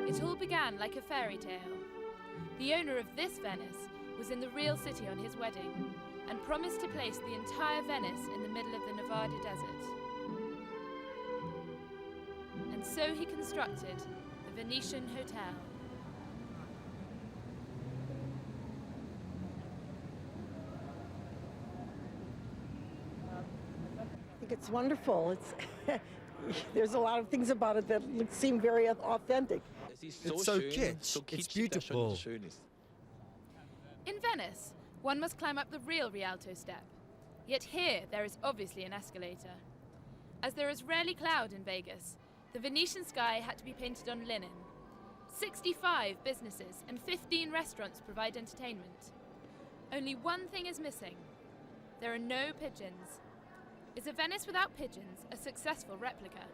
It all began like a fairy tale. The owner of this Venice was in the real city on his wedding and promised to place the entire Venice in the middle of the Nevada desert. And so he constructed the Venetian Hotel. I think it's wonderful. There's a lot of things about it that seem very authentic. It's so kitsch. It's beautiful. In Venice, one must climb up the real Rialto step. Yet here, there is obviously an escalator. As there is rarely cloud in Vegas, the Venetian sky had to be painted on linen. 65 businesses and 15 restaurants provide entertainment. Only one thing is missing. There are no pigeons. Is a Venice without pigeons a successful replica?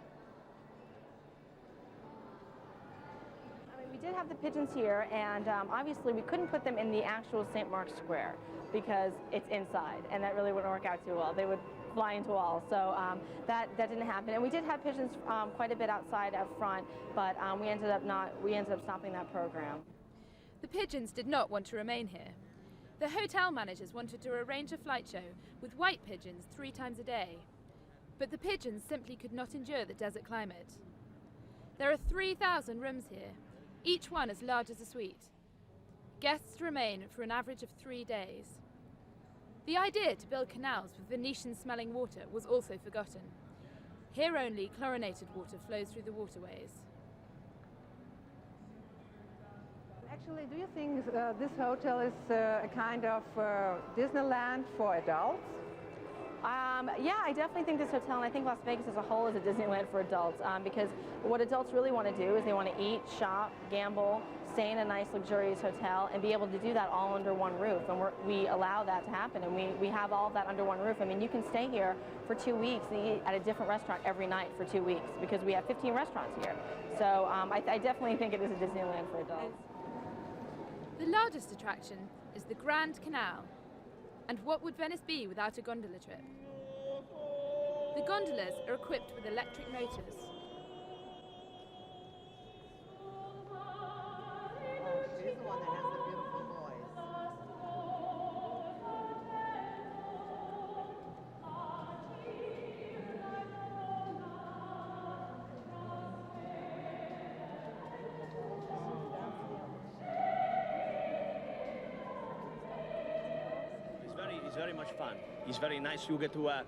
We did have the pigeons here, and obviously we couldn't put them in the actual St. Mark's Square because it's inside, and that really wouldn't work out too well. They would fly into walls, so that didn't happen. And we did have pigeons quite a bit outside up front, but we ended up stopping that program. The pigeons did not want to remain here. The hotel managers wanted to arrange a flight show with white pigeons 3 times a day, but the pigeons simply could not endure the desert climate. There are 3,000 rooms here, each one as large as a suite. Guests remain for an average of 3 days. The idea to build canals with Venetian-smelling water was also forgotten. Here only chlorinated water flows through the waterways. Actually, do you think this hotel is a kind of Disneyland for adults? Yeah, I definitely think this hotel, and I think Las Vegas as a whole, is a Disneyland for adults, because what adults really want to do is they want to eat, shop, gamble, stay in a nice luxurious hotel, and be able to do that all under one roof. And we allow that to happen, and we have all of that under one roof. I mean, you can stay here for 2 weeks and eat at a different restaurant every night for 2 weeks, because we have 15 restaurants here. So I definitely think it is a Disneyland for adults. The largest attraction is the Grand Canal. And what would Venice be without a gondola trip? The gondolas are equipped with electric motors. She's the one that has the beautiful voice. It's very much fun. It's very nice. You get to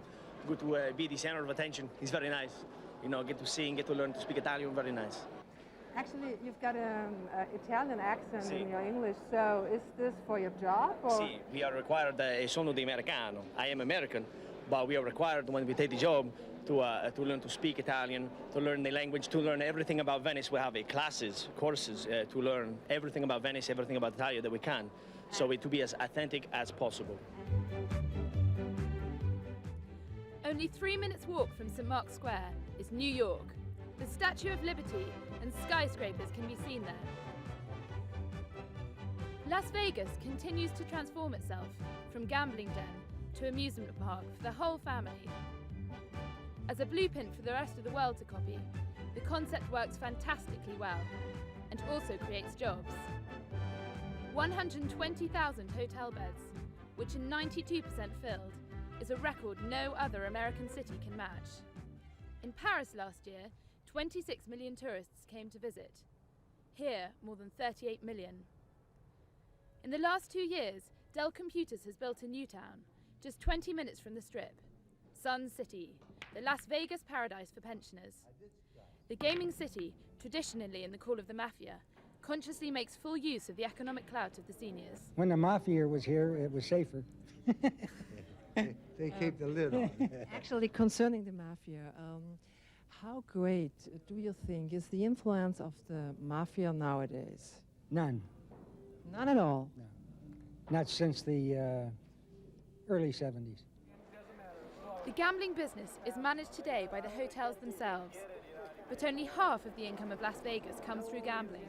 be the center of attention. It's very nice. You know, get to sing, get to learn to speak Italian. Very nice. Actually, you've got an Italian accent in your English, so is this for your job? Or? Sì, we are required, sono di americano. I am American, but we are required when we take the job to learn to speak Italian, to learn the language, to learn everything about Venice. We have classes, courses to learn everything about Venice, everything about Italy that we can, so to be as authentic as possible. Only 3 minutes walk from St. Mark's Square is New York. The Statue of Liberty and skyscrapers can be seen there. Las Vegas continues to transform itself from gambling den to amusement park for the whole family. As a blueprint for the rest of the world to copy, the concept works fantastically well and also creates jobs. 120,000 hotel beds, which are 92% filled, is a record no other American city can match. In Paris last year, 26 million tourists came to visit. Here, more than 38 million. In the last 2 years, Dell Computers has built a new town, just 20 minutes from the Strip, Sun City, the Las Vegas paradise for pensioners. The gaming city, traditionally in the call of the mafia, consciously makes full use of the economic clout of the seniors. When the mafia was here, it was safer. They keep the lid on. Actually, concerning the mafia, how great do you think is the influence of the mafia nowadays? None. None at all? No. Not since the early 70s. The gambling business is managed today by the hotels themselves, but only half of the income of Las Vegas comes through gambling.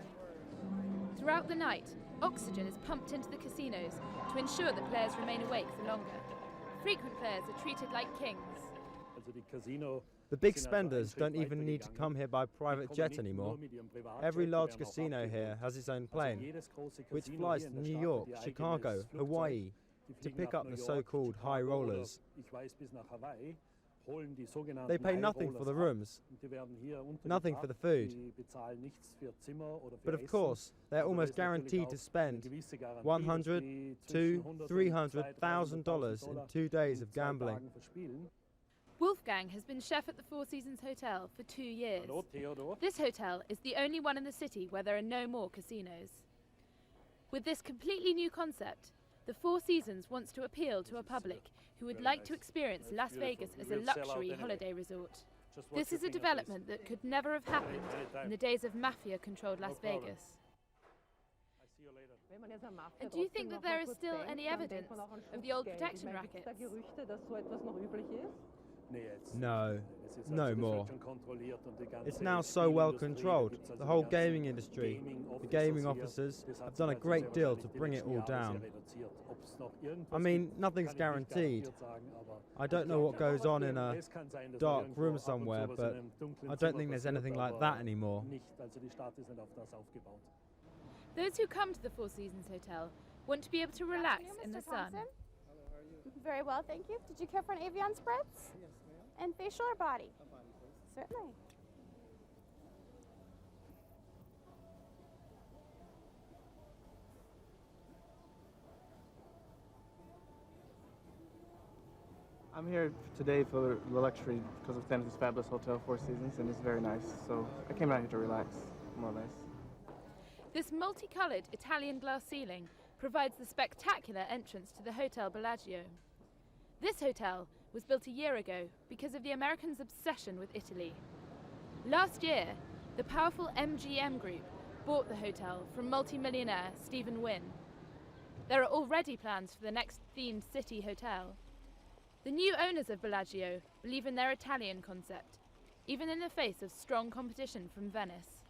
Throughout the night, oxygen is pumped into the casinos to ensure that players remain awake for longer. Frequent players are treated like kings. Also die Casino The big spenders don't even need to come here by private jet anymore. Every large casino here has its own plane, which flies to New York, Chicago, Hawaii, to pick up the so-called high rollers. They pay nothing for the rooms, nothing for the food. But of course, they're almost guaranteed to spend $100,000 to $300,000 in 2 days of gambling. Wolfgang has been chef at the Four Seasons Hotel for 2 years. This hotel is the only one in the city where there are no more casinos. With this completely new concept, the Four Seasons wants to appeal to a public who would like to experience Las Vegas as a luxury holiday resort. This is a development that could never have happened in the days of mafia-controlled Las Vegas. And do you think that there is still any evidence of the old protection rackets? No, no more. It's now so well controlled. The whole gaming industry, the gaming officers have done a great deal to bring it all down. I mean, nothing's guaranteed. I don't know what goes on in a dark room somewhere, but I don't think there's anything like that anymore. Those who come to the Four Seasons Hotel want to be able to relax in the sun. Very well, thank you. Did you care for an Evian spritz? Yes, ma'am. And facial or body? Certainly. I'm here today for the luxury because of Teneriffe's fabulous hotel, Four Seasons, and it's very nice. So I came out here to relax, more or less. This multicolored Italian glass ceiling provides the spectacular entrance to the Hotel Bellagio. This hotel was built a year ago because of the Americans' obsession with Italy. Last year, the powerful MGM Group bought the hotel from multi-millionaire Stephen Wynn. There are already plans for the next themed city hotel. The new owners of Bellagio believe in their Italian concept, even in the face of strong competition from Venice.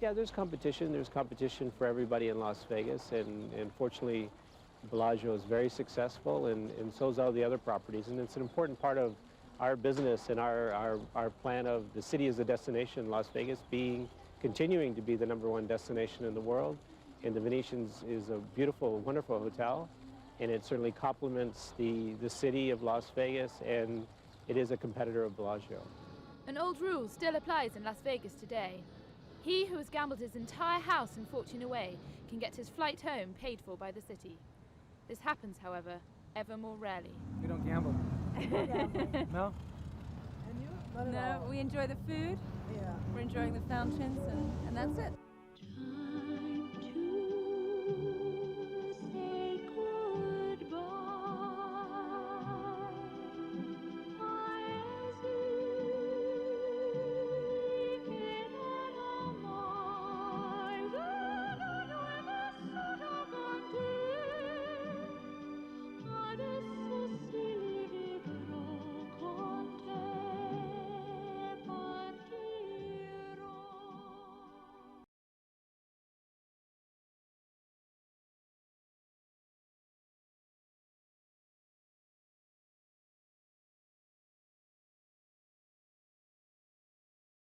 Yeah, there's competition. There's competition for everybody in Las Vegas, and fortunately, Bellagio is very successful, and so is all the other properties. And it's an important part of our business and our plan of the city as a destination, Las Vegas continuing to be the #1 destination in the world. And the Venetian is a beautiful, wonderful hotel, and it certainly complements the city of Las Vegas, and it is a competitor of Bellagio. An old rule still applies in Las Vegas today. He who has gambled his entire house and fortune away can get his flight home paid for by the city. This happens, however, ever more rarely. We don't gamble. No? And you? No, we enjoy the food. Yeah. We're enjoying the fountains, and that's it.